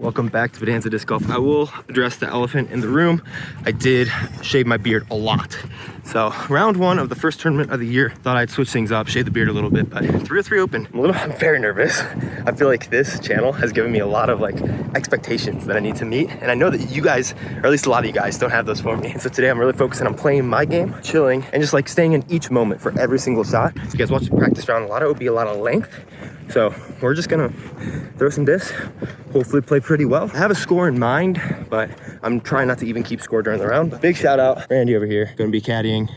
Welcome back to Bonanza Disc Golf. I will address the elephant in the room. I did shave my beard a lot. So round one of the first tournament of the year, thought I'd switch things up, shave the beard a little bit, but 303 Open, I'm very nervous. I feel like this channel has given me a lot of expectations that I need to meet. And I know that you guys, or at least a lot of you guys, don't have those for me. And so today I'm really focusing on playing my game, chilling, and just staying in each moment for every single shot. So you guys watch the practice round, a lot of it would be a lot of length. So we're just gonna throw some discs, hopefully play pretty well. I have a score in mind, but I'm trying not to even keep score during the round. But big shout out, Randy over here, gonna be caddying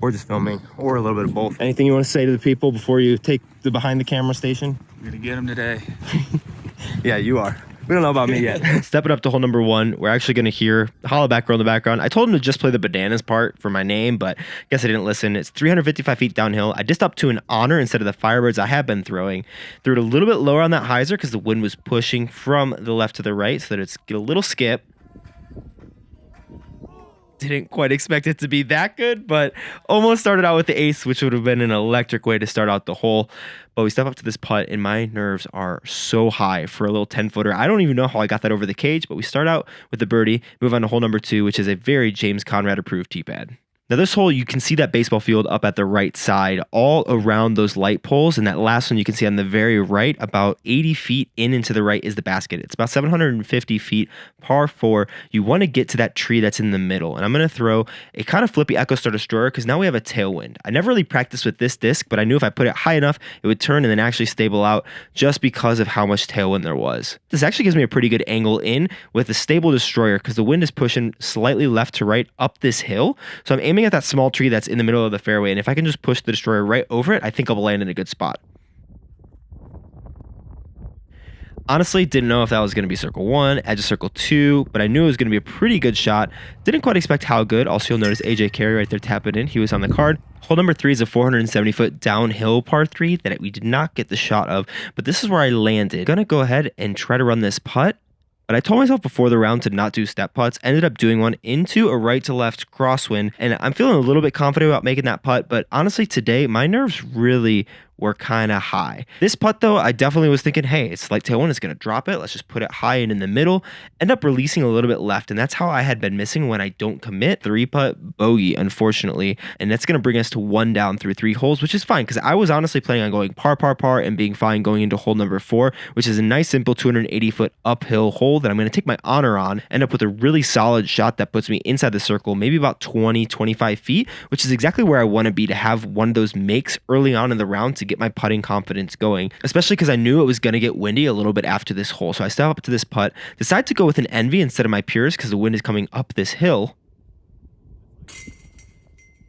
or just filming or a little bit of both. Anything you want to say to the people before you take the behind the camera station? I'm gonna get them today. Yeah, you are. We don't know about me yet. Stepping up to hole number one, we're actually going to hear Hollow Back Row in the background. I told him to just play the bananas part for my name, but I guess I didn't listen. It's 355 feet downhill. I just up to an honor instead of the Firebirds I have been throwing. Threw it a little bit lower on that hyzer because the wind was pushing from the left to the right, so that it's get a little skip. Didn't quite expect it to be that good, but almost started out with the ace, which would have been an electric way to start out the hole. But we step up to this putt, and my nerves are so high for a little 10-footer. I don't even know how I got that over the cage, but we start out with the birdie, move on to hole number two, which is a very James Conrad approved tee pad. Now this hole, you can see that baseball field up at the right side, all around those light poles, and that last one you can see on the very right, about 80 feet in and to the right is the basket. It's about 750 feet, par 4. You want to get to that tree that's in the middle, and I'm going to throw a kind of flippy Echo Star Destroyer because now we have a tailwind. I never really practiced with this disc, but I knew if I put it high enough, it would turn and then actually stable out just because of how much tailwind there was. This actually gives me a pretty good angle in with a stable Destroyer because the wind is pushing slightly left to right up this hill, so I'm aiming at that small tree that's in the middle of the fairway, and if I can just push the Destroyer right over it, I think I'll land in a good spot. Honestly, didn't know if that was going to be circle 1, edge of circle 2, but I knew it was going to be a pretty good shot. Didn't quite expect how good. Also, you'll notice AJ Carey right there tapping in. He was on the card. Hole number 3 is a 470-foot downhill par 3 that we did not get the shot of, but this is where I landed. Gonna go ahead and try to run this putt. But I told myself before the round to not do step putts, ended up doing one into a right to left crosswind, and I'm feeling a little bit confident about making that putt, but honestly today, my nerves really were kind of high. This putt though, I definitely was thinking, hey, it's like tailwind, it's going to drop it. Let's just put it high and in the middle. End up releasing a little bit left, and that's how I had been missing when I don't commit. 3-putt bogey, unfortunately, and that's going to bring us to 1 down through 3 holes, which is fine because I was honestly planning on going par, par, par, and being fine going into hole number 4, which is a nice simple 280-foot uphill hole that I'm going to take my honor on, end up with a really solid shot that puts me inside the circle, maybe about 20-25 feet, which is exactly where I want to be to have one of those makes early on in the round to get my putting confidence going, especially because I knew it was going to get windy a little bit after this hole. So I step up to this putt, decide to go with an Envy instead of my Pures because the wind is coming up this hill.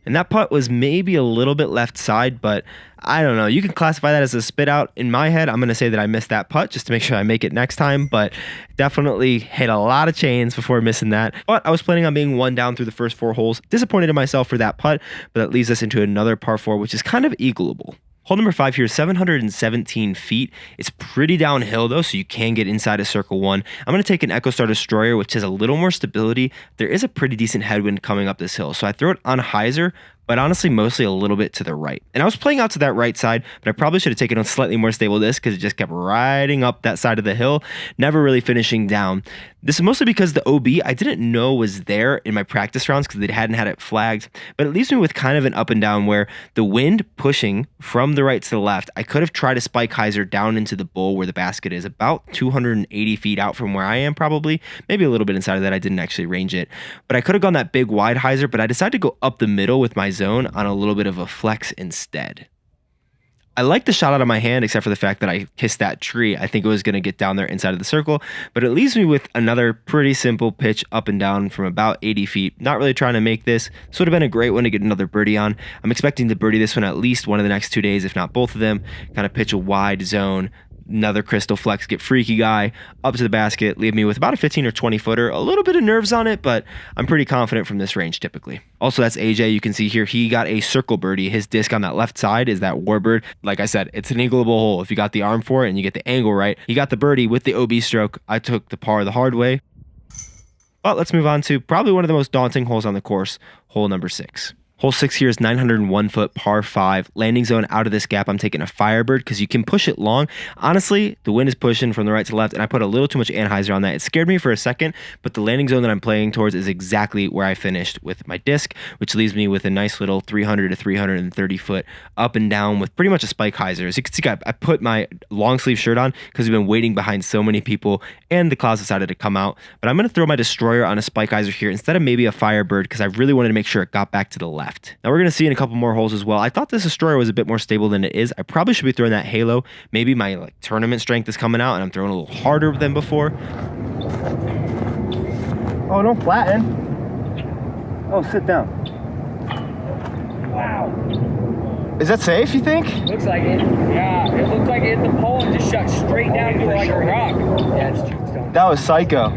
And that putt was maybe a little bit left side, but I don't know. You can classify that as a spit out. In my head, I'm going to say that I missed that putt just to make sure I make it next time, but definitely hit a lot of chains before missing that. But I was planning on being 1 down through the first 4 holes. Disappointed in myself for that putt, but that leads us into another par 4, which is kind of eagleable. Hole number 5 here is 717 feet. It's pretty downhill though, so you can get inside of circle 1. I'm going to take an Echo Star Destroyer, which has a little more stability. There is a pretty decent headwind coming up this hill, so I throw it on hyzer, but honestly mostly a little bit to the right. And I was playing out to that right side, but I probably should have taken a slightly more stable disc because it just kept riding up that side of the hill, never really finishing down. This is mostly because the OB I didn't know was there in my practice rounds because they hadn't had it flagged, but it leaves me with kind of an up and down where the wind pushing from the right to the left, I could have tried to spike hyzer down into the bowl where the basket is, about 280 feet out from where I am probably, maybe a little bit inside of that. I didn't actually range it, but I could have gone that big wide hyzer, but I decided to go up the middle with my zone on a little bit of a flex instead. I like the shot out of my hand, except for the fact that I kissed that tree. I think it was going to get down there inside of the circle, but it leaves me with another pretty simple pitch up and down from about 80 feet. Not really trying to make this. This would have been a great one to get another birdie on. I'm expecting to birdie this one at least one of the next 2 days, if not both of them. Kind of pitch a wide zone, another crystal flex, get freaky guy up to the basket, leave me with about a 15 or 20 footer, a little bit of nerves on it, but I'm pretty confident from this range typically. Also, that's AJ. You can see here he got a circle birdie. His disc on that left side is that Warbird. Like I said, it's an eagleable hole if you got the arm for it and you get the angle right. He got the birdie with the OB stroke. I took the par the hard way. But let's move on to probably one of the most daunting holes on the course, hole number 6. Hole 6 here is 901 foot par 5. Landing zone out of this gap, I'm taking a Firebird because you can push it long. Honestly, the wind is pushing from the right to left, and I put a little too much anhyzer on that. It scared me for a second, but the landing zone that I'm playing towards is exactly where I finished with my disc, which leaves me with a nice little 300 to 330 foot up and down with pretty much a spike hyzer. As you can see, I put my long sleeve shirt on because we've been waiting behind so many people, and the clouds decided to come out. But I'm going to throw my destroyer on a spike hyzer here instead of maybe a Firebird because I really wanted to make sure it got back to the left. Now we're going to see in a couple more holes as well. I thought this destroyer was a bit more stable than it is. I probably should be throwing that halo. Maybe my tournament strength is coming out and I'm throwing a little harder than before. Oh, don't flatten. Oh, sit down. Wow. Is that safe, you think? Looks like it. Yeah, it looks like it hit the pole and just shot straight down to like a rock. Yeah, it's true. That was psycho.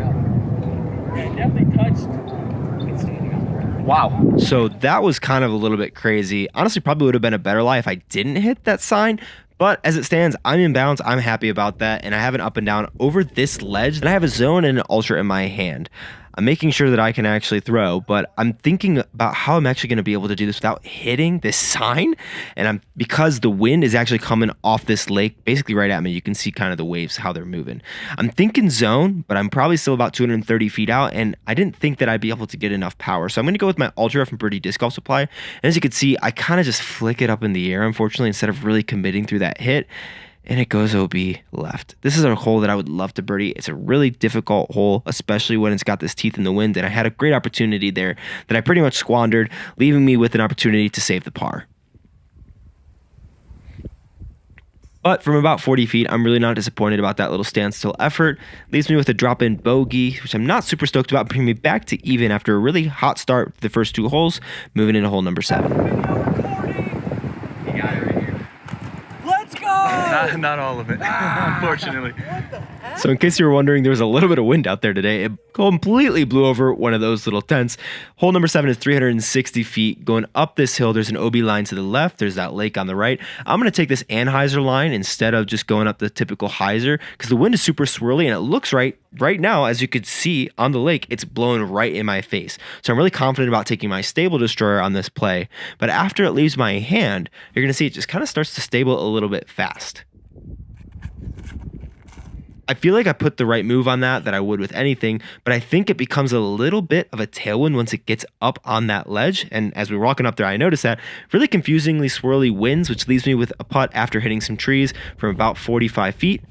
Yeah, it definitely touched. Wow. So that was kind of a little bit crazy. Honestly, probably would have been a better lie if I didn't hit that sign. But as it stands, I'm in bounds. I'm happy about that. And I have an up and down over this ledge. And I have a zone and an ultra in my hand. I'm making sure that I can actually throw, but I'm thinking about how I'm actually going to be able to do this without hitting this sign. And because the wind is actually coming off this lake, basically right at me, you can see kind of the waves, how they're moving. I'm thinking zone, but I'm probably still about 230 feet out, and I didn't think that I'd be able to get enough power. So I'm going to go with my ultra from Birdie Disc Golf Supply. And as you can see, I kind of just flick it up in the air, unfortunately, instead of really committing through that hit. And it goes OB left. This is a hole that I would love to birdie. It's a really difficult hole, especially when it's got this teeth in the wind. And I had a great opportunity there that I pretty much squandered, leaving me with an opportunity to save the par. But from about 40 feet, I'm really not disappointed about that little standstill effort. Leaves me with a drop-in bogey, which I'm not super stoked about, bringing me back to even after a really hot start for the first two holes, moving into hole number 7. Not all of it, unfortunately. So in case you were wondering, there was a little bit of wind out there today. It completely blew over one of those little tents. Hole number 7 is 360 feet. Going up this hill, there's an OB line to the left. There's that lake on the right. I'm going to take this anhyzer line instead of just going up the typical hyzer because the wind is super swirly and it looks right now, as you could see on the lake, it's blowing right in my face. So I'm really confident about taking my stable destroyer on this play. But after it leaves my hand, you're going to see it just kind of starts to stable a little bit fast. I feel like I put the right move on that I would with anything, but I think it becomes a little bit of a tailwind once it gets up on that ledge. And as we were walking up there, I noticed that really confusingly swirly winds, which leaves me with a putt after hitting some trees from about 45 feet.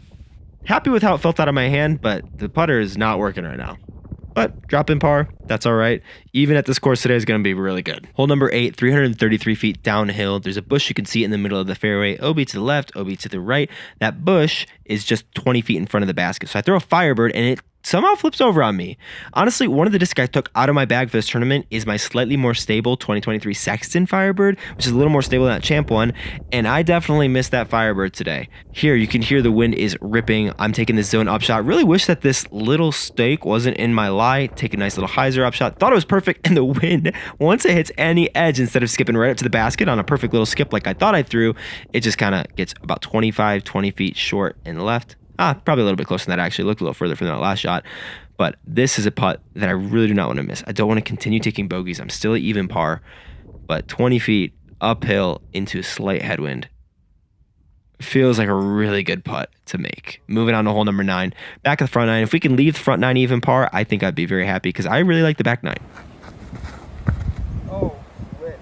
Happy with how it felt out of my hand, but the putter is not working right now. But drop in par, that's all right. Even at this course today is going to be really good. Hole number 8, 333 feet downhill. There's a bush you can see in the middle of the fairway. OB to the left, OB to the right. That bush is just 20 feet in front of the basket. So I throw a Firebird and it somehow flips over on me. Honestly, one of the discs I took out of my bag for this tournament is my slightly more stable 2023 Sexton Firebird, which is a little more stable than that Champ one, and I definitely missed that Firebird today. Here, you can hear the wind is ripping. I'm taking this zone up shot. Really wish that this little stake wasn't in my lie. Take a nice little hyzer up shot. Thought it was perfect, and the wind, once it hits any edge, instead of skipping right up to the basket on a perfect little skip like I thought I threw, it just kind of gets about 20 feet short and left. Probably a little bit closer than that, actually. Looked a little further from that last shot. But this is a putt that I really do not want to miss. I don't want to continue taking bogeys. I'm still at even par. But 20 feet uphill into a slight headwind feels like a really good putt to make. Moving on to hole number 9. Back of the front 9. If we can leave the front 9 even par, I think I'd be very happy because I really like the back 9. Oh, lit.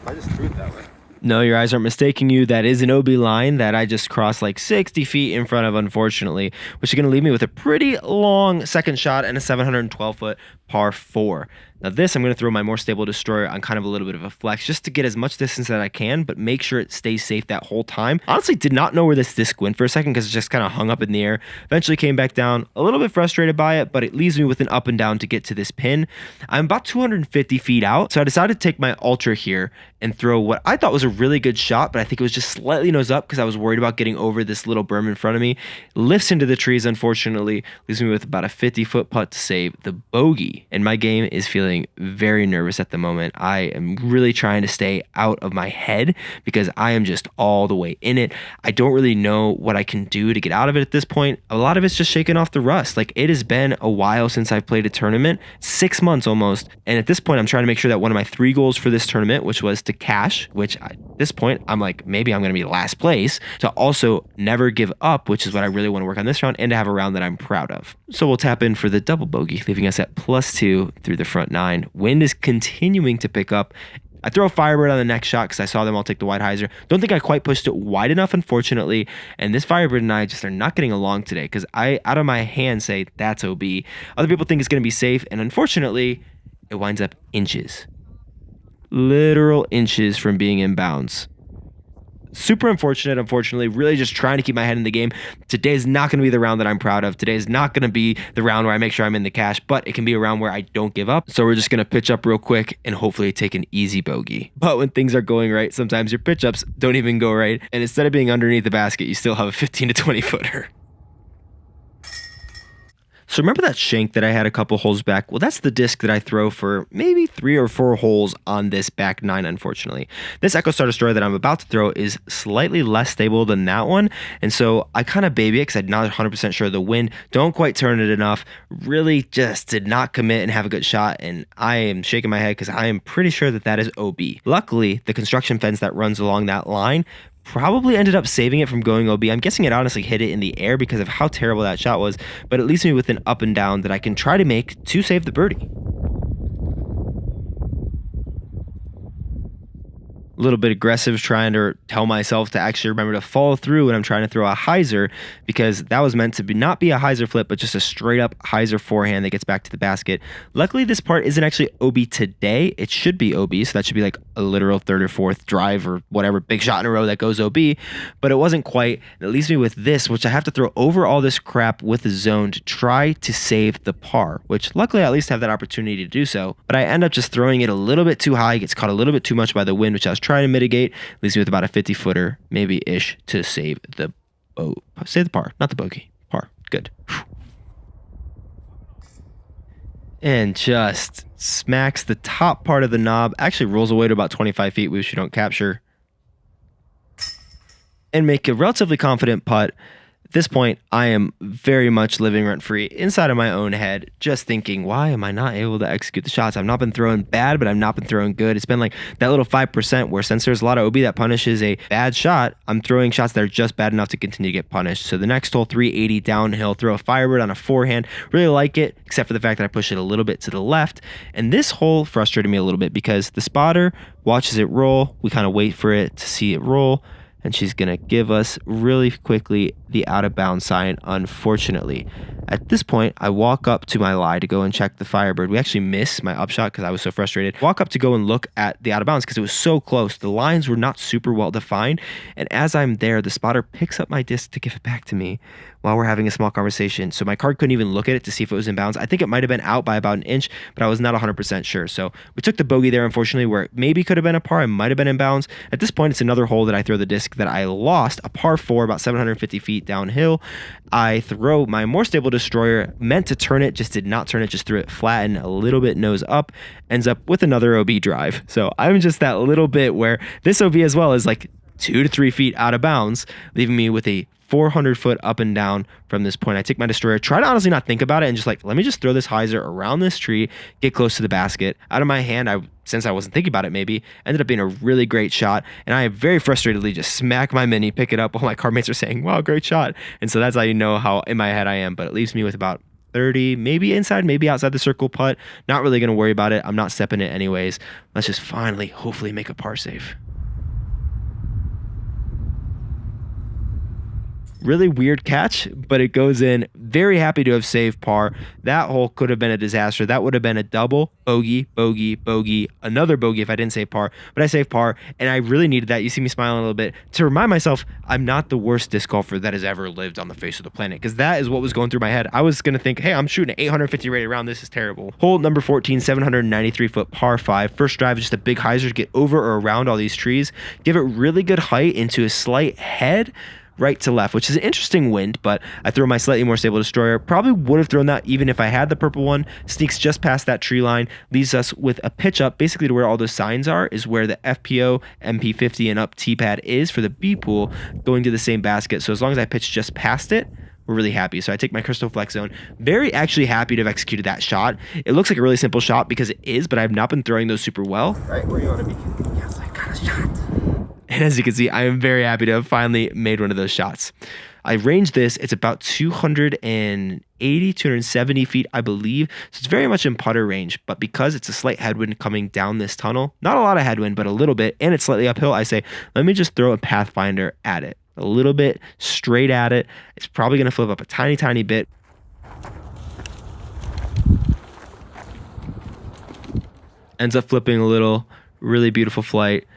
I just threw it that way. No, your eyes aren't mistaking you. That is an OB line that I just crossed like 60 feet in front of, unfortunately, which is going to leave me with a pretty long second shot and a 712-foot par 4. Now this, I'm going to throw my more stable destroyer on kind of a little bit of a flex just to get as much distance that I can, but make sure it stays safe that whole time. Honestly, did not know where this disc went for a second because it just kind of hung up in the air. Eventually came back down, a little bit frustrated by it, but it leaves me with an up and down to get to this pin. I'm about 250 feet out, so I decided to take my ultra here and throw what I thought was a really good shot, but I think it was just slightly nose up because I was worried about getting over this little berm in front of me. Lifts into the trees, unfortunately, leaves me with about a 50-foot putt to save the bogey, and my game is feeling feeling very nervous at the moment. I am really trying to stay out of my head because I am just all the way in it. I don't really know what I can do to get out of it at this point. A lot of it's just shaking off the rust. Like, it has been a while since I've played a tournament, 6 months almost. And at this point, I'm trying to make sure that one of my 3 goals for this tournament, which was to cash, which at this point, I'm like, maybe I'm going to be last place, to also never give up, which is what I really want to work on this round, and to have a round that I'm proud of. So we'll tap in for the double bogey, leaving us at +2 through the front 9. Wind is continuing to pick up. I throw a Firebird on the next shot because I saw them all take the wide hyzer. Don't think I quite pushed it wide enough, unfortunately. And this Firebird and I just are not getting along today because I, out of my hand, say that's OB. Other people think it's going to be safe, and unfortunately, it winds up inches. Literal inches from being in bounds. Super unfortunate, unfortunately. Really just trying to keep my head in the game. Today is not going to be the round that I'm proud of. Today is not going to be the round where I make sure I'm in the cash, but it can be a round where I don't give up. So we're just going to pitch up real quick and hopefully take an easy bogey. But when things are going right, sometimes your pitch ups don't even go right. And instead of being underneath the basket, you still have a 15 to 20 footer. So remember that shank that I had a couple holes back? Well, that's the disc that I throw for maybe 3 or 4 holes on this back 9, unfortunately. This Echo Star Destroyer that I'm about to throw is slightly less stable than that one, and so I kind of baby it because I'm not 100% sure of the wind. Don't quite turn it enough. Really just did not commit and have a good shot, and I am shaking my head because I am pretty sure that that is OB. Luckily, the construction fence that runs along that line probably ended up saving it from going OB. I'm guessing it honestly hit it in the air because of how terrible that shot was, but it leaves me with an up and down that I can try to make to save the birdie. A little bit aggressive, trying to tell myself to actually remember to follow through when I'm trying to throw a hyzer, because that was meant to be not be a hyzer flip, but just a straight up hyzer forehand that gets back to the basket. Luckily, this part isn't actually OB today. It should be OB, so that should be like a literal 3rd or 4th drive or whatever big shot in a row that goes OB, but it wasn't quite. It leaves me with this, which I have to throw over all this crap with the zone to try to save the par, which luckily I at least have that opportunity to do so, but I end up just throwing it a little bit too high, gets caught a little bit too much by the wind, which I was trying to mitigate. Leaves me with about a 50 footer, maybe ish, to save the par, not the bogey. Par. Good. And just smacks the top part of the knob. Actually rolls away to about 25 feet, which you don't capture. And make a relatively confident putt. At this point, I am very much living rent-free inside of my own head, just thinking, why am I not able to execute the shots? I've not been throwing bad, but I've not been throwing good. It's been like that little 5% where, since there's a lot of OB that punishes a bad shot, I'm throwing shots that are just bad enough to continue to get punished. So the next hole, 380 downhill, throw a Firebird on a forehand. Really like it, except for the fact that I push it a little bit to the left. And this hole frustrated me a little bit because the spotter watches it roll. We kind of wait for it to see it roll, and she's going to give us really quickly the out of bounds sign, unfortunately. At this point, I walk up to my lie to go and check the Firebird. We actually miss my upshot because I was so frustrated. Walk up to go and look at the out of bounds because it was so close. The lines were not super well defined. And as I'm there, the spotter picks up my disc to give it back to me while we're having a small conversation. So my card couldn't even look at it to see if it was in bounds. I think it might have been out by about an inch, but I was not 100% sure. So we took the bogey there, unfortunately, where it maybe could have been a par. It might have been in bounds. At this point, it's another hole that I throw the disc that I lost, a par 4, about 750 feet downhill. I throw my more stable destroyer, meant to turn it, just did not turn it, just threw it flat and a little bit nose up, ends up with another OB drive. So I'm just that little bit where this OB as well is like 2 to 3 feet out of bounds, leaving me with a 400 foot up and down from this point. I take my destroyer, try to honestly not think about it, and just like, let me just throw this hyzer around this tree, get close to the basket. Out of my hand, since I wasn't thinking about it, maybe ended up being a really great shot, and I very frustratedly just smack my mini, pick it up while my car mates are saying, wow, great shot. And so that's how you know how in my head I am, but it leaves me with about 30, maybe inside, maybe outside the circle putt. Not really going to worry about it. I'm not stepping it anyways. Let's just finally, hopefully, make a par save. Really weird catch, but it goes in. Very happy to have saved par. That hole could have been a disaster. That would have been a double, bogey, bogey, bogey, another bogey if I didn't save par, but I saved par, and I really needed that. You see me smiling a little bit to remind myself I'm not the worst disc golfer that has ever lived on the face of the planet, because that is what was going through my head. I was going to think, hey, I'm shooting an 850 rated round. This is terrible. Hole number 14, 793 foot par 5. First drive is just a big hyzer to get over or around all these trees. Give it really good height into a slight head. right to left, which is an interesting wind, but I throw my slightly more stable destroyer. Probably would have thrown that even if I had the purple one. Sneaks just past that tree line, leaves us with a pitch up, basically to where all those signs are, is where the FPO, MP50 and up T-pad is for the B pool, going to the same basket. So as long as I pitch just past it, we're really happy. So I take my Crystal Flex Zone. Very actually happy to have executed that shot. It looks like a really simple shot because it is, but I've not been throwing those super well. Right where you want to be. Yes, I got a shot. And as you can see, I am very happy to have finally made one of those shots. I range this. It's about 280, 270 feet, I believe. So it's very much in putter range. But because it's a slight headwind coming down this tunnel, not a lot of headwind, but a little bit, and it's slightly uphill, I say, let me just throw a Pathfinder at it. A little bit straight at it. It's probably going to flip up a tiny, tiny bit. Ends up flipping a little. Really beautiful flight.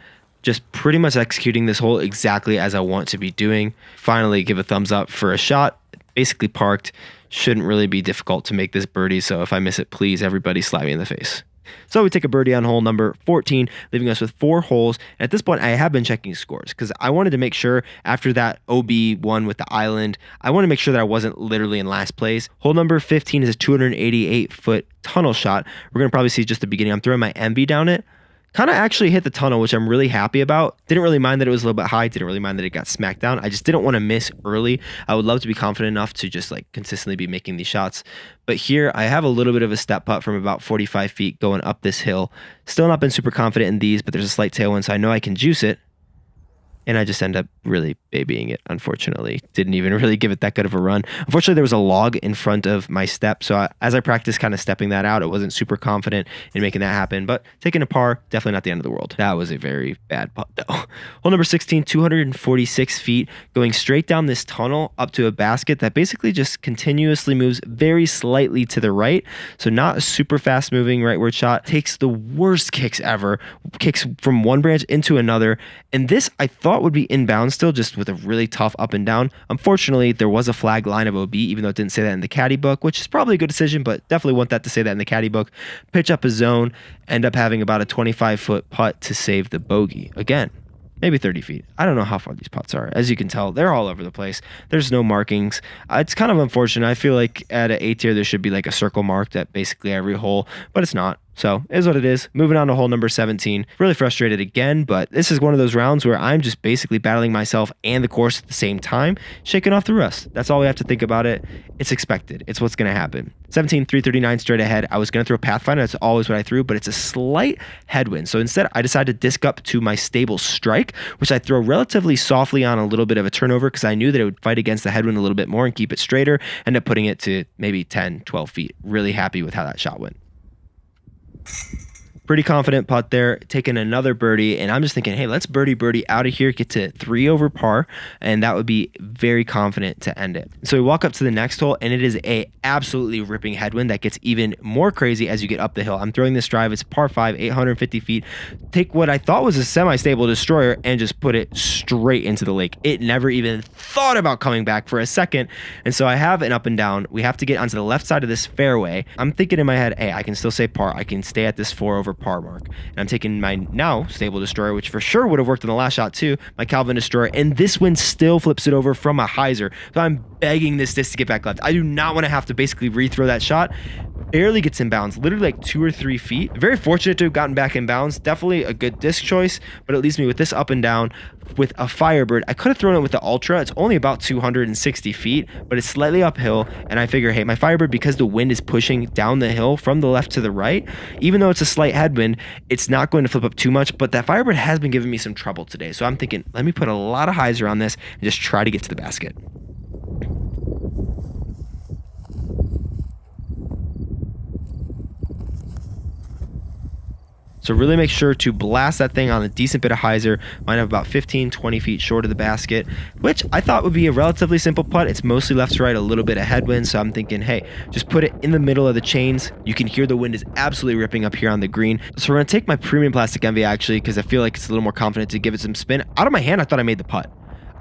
Just pretty much executing this hole exactly as I want to be doing. Finally, give a thumbs up for a shot. Basically parked. Shouldn't really be difficult to make this birdie, so if I miss it, please, everybody slap me in the face. So we take a birdie on hole number 14, leaving us with 4 holes. And at this point, I have been checking scores because I wanted to make sure after that OB one with the island, I want to make sure that I wasn't literally in last place. Hole number 15 is a 288-foot tunnel shot. We're going to probably see just the beginning. I'm throwing my MV down it. Kind of actually hit the tunnel, which I'm really happy about. Didn't really mind that it was a little bit high. Didn't really mind that it got smacked down. I just didn't want to miss early. I would love to be confident enough to just like consistently be making these shots. But here I have a little bit of a step putt from about 45 feet going up this hill. Still not been super confident in these, but there's a slight tailwind, so I know I can juice it. And I just end up really babying it, unfortunately. Didn't even really give it that good of a run. Unfortunately, there was a log in front of my step. So as I practiced kind of stepping that out, I wasn't super confident in making that happen. But taking a par, definitely not the end of the world. That was a very bad putt, though. Hole number 16, 246 feet, going straight down this tunnel up to a basket that basically just continuously moves very slightly to the right. So not a super fast moving rightward shot. Takes the worst kicks ever. Kicks from one branch into another. And this, I thought, would be inbound still, just with a really tough up and down. Unfortunately, there was a flag line of OB, even though it didn't say that in the caddy book, which is probably a good decision, but definitely want that to say that in the caddy book. Pitch up a zone, end up having about a 25-foot putt to save the bogey. Again, maybe 30 feet. I don't know how far these putts are. As you can tell, they're all over the place. There's no markings. It's kind of unfortunate. I feel like at an A tier, there should be like a circle marked at basically every hole, but it's not. So it is what it is. Moving on to hole number 17. Really frustrated again, but this is one of those rounds where I'm just basically battling myself and the course at the same time, shaking off the rust. That's all we have to think about it. It's expected. It's what's going to happen. 17, 339 straight ahead. I was going to throw Pathfinder. That's always what I threw, but it's a slight headwind. So instead, I decided to disc up to my stable strike, which I throw relatively softly on a little bit of a turnover because I knew that it would fight against the headwind a little bit more and keep it straighter. End up putting it to maybe 10, 12 feet. Really happy with how that shot went. Pretty confident putt there, taking another birdie, and I'm just thinking, hey, let's birdie out of here, get to 3 over par, and that would be very confident to end it. So we walk up to the next hole, and it is a absolutely ripping headwind that gets even more crazy as you get up the hill. I'm throwing this drive. It's par 5, 850 feet. Take what I thought was a semi-stable destroyer and just put it straight into the lake. It never even thought about coming back for a second, and so I have an up and down. We have to get onto the left side of this fairway. I'm thinking in my head, hey, I can still say par. I can stay at this 4 over par mark. And I'm taking my now stable destroyer, which for sure would have worked in the last shot too, my Calvin destroyer, and this wind still flips it over from a hyzer. So I'm begging this disc to get back left. I do not want to have to basically rethrow that shot. Barely gets in bounds, literally like 2 or 3 feet. Very fortunate to have gotten back in bounds. Definitely a good disc choice, but it leaves me with this up and down with a Firebird. I could have thrown it with the Ultra. It's only about 260 feet, but it's slightly uphill. And I figure, hey, my Firebird, because the wind is pushing down the hill from the left to the right, even though it's a slight headwind, it's not going to flip up too much. But that Firebird has been giving me some trouble today. So I'm thinking, let me put a lot of hyzer on this and just try to get to the basket. So really make sure to blast that thing on a decent bit of hyzer. Mine have about 15, 20 feet short of the basket, which I thought would be a relatively simple putt. It's mostly left to right, a little bit of headwind. So I'm thinking, hey, just put it in the middle of the chains. You can hear the wind is absolutely ripping up here on the green. So we're going to take my premium plastic MV actually, because I feel like it's a little more confident to give it some spin. Out of my hand, I thought I made the putt.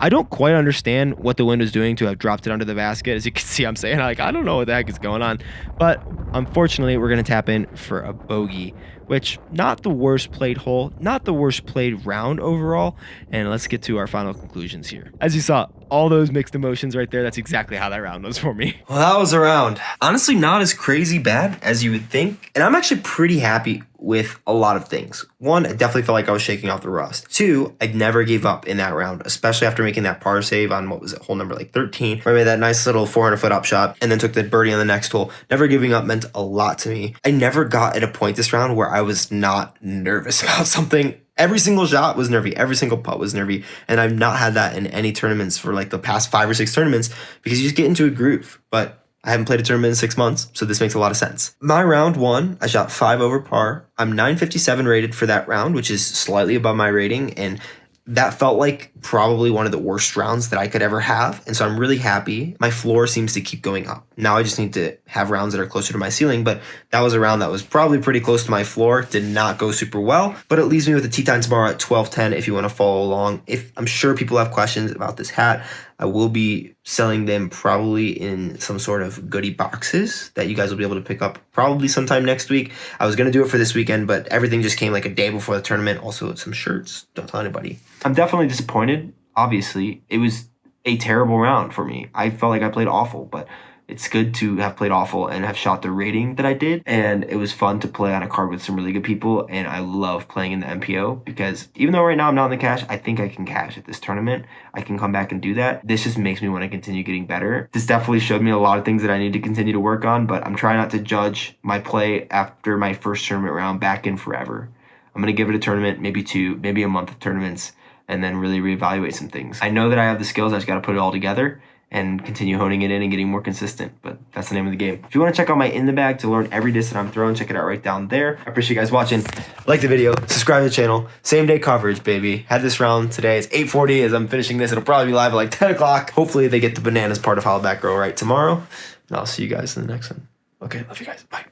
I don't quite understand what the wind was doing to have dropped it under the basket. As you can see, I'm saying, like, I don't know what the heck is going on. But unfortunately, we're going to tap in for a bogey, which not the worst played hole, not the worst played round overall. And let's get to our final conclusions here. As you saw, all those mixed emotions right there, that's exactly how that round was for me. Well, that was a round. Honestly, not as crazy bad as you would think. And I'm actually pretty happy with a lot of things. One, I definitely felt like I was shaking off the rust. Two, I never gave up in that round, especially after making that par save on, what was it, hole number like 13, where I made that nice little 400-foot upshot and then took the birdie on the next hole. Never giving up meant a lot to me. I never got at a point this round where I was not nervous about something. Every single shot was nervy. Every single putt was nervy. And I've not had that in any tournaments for like the past 5 or 6 tournaments because you just get into a groove. But I haven't played a tournament in 6 months, so this makes a lot of sense. My round 1, I shot 5 over par. I'm 957 rated for that round, which is slightly above my rating. And that felt like probably one of the worst rounds that I could ever have. And so I'm really happy. My floor seems to keep going up. Now I just need to have rounds that are closer to my ceiling, but that was a round that was probably pretty close to my floor. Did not go super well, but it leaves me with a tee time tomorrow at 12:10 if you want to follow along. If I'm sure people have questions about this hat, I will be selling them probably in some sort of goodie boxes that you guys will be able to pick up probably sometime next week. I was going to do it for this weekend, but everything just came like a day before the tournament. Also some shirts. Don't tell anybody. I'm definitely disappointed. Obviously, it was a terrible round for me. I felt like I played awful, but it's good to have played awful and have shot the rating that I did. And it was fun to play on a card with some really good people. And I love playing in the MPO because even though right now I'm not in the cash, I think I can cash at this tournament. I can come back and do that. This just makes me want to continue getting better. This definitely showed me a lot of things that I need to continue to work on, but I'm trying not to judge my play after my first tournament round back in forever. I'm going to give it a tournament, maybe 2, maybe a month of tournaments, and then really reevaluate some things. I know that I have the skills. I just got to put it all together and continue honing it in and getting more consistent. But that's the name of the game. If you want to check out my in the bag to learn every disc that I'm throwing, check it out right down there. I appreciate you guys watching. Like the video, subscribe to the channel. Same day coverage, baby. Had this round today. It's 8:40 as I'm finishing this. It'll probably be live at like 10 o'clock. Hopefully they get the bananas part of Hollaback Girl right tomorrow. And I'll see you guys in the next one. Okay, love you guys. Bye.